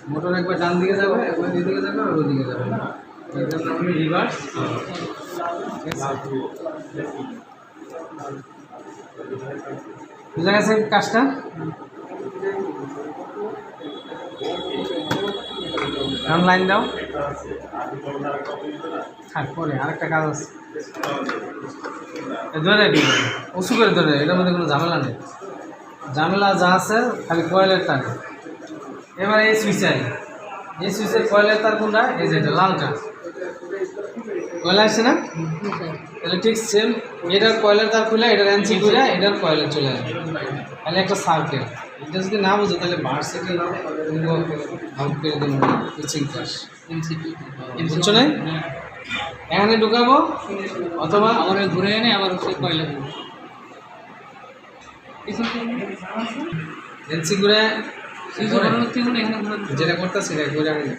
Motor একবার ডান দিকে যাবে, একবার এদিকে যাবে আর ওদিকে যাবে। এটার নাম হলো রিভার্স। বুঝা গেছে কাজটা? এখন লাইন দাও। থাক, পরে আরেকটা কাজ আছে। ধরে উঁচু করে ধরে, এটার মধ্যে কোনো ঝামেলা নেই। ঝামেলা যা আছে খালি কয়েলের তার। এবার এই সুইচে, এই সুইচের কয়েলের তার কোনটা? এই যে এটা লালটা কয়েল আসছে না? তাহলে ঠিক সেম এটার কয়েলের তার খুলে এটার এনসি খুলে এটার কয়েলে চলে আসবে। তাহলে একটা সার্কেল। এটা যদি না বুঝো তাহলে ভার্সিটি আউট করে দেবো কোচিং ক্লাস। বুঝছো না? এখানে ঢুকাবো অথবা আবার ঘুরে এনে আবার সে কয়লা দেবো। এনসি ঘুরে এখানে যেটা করতেছি সেটা ঘুরে আনি।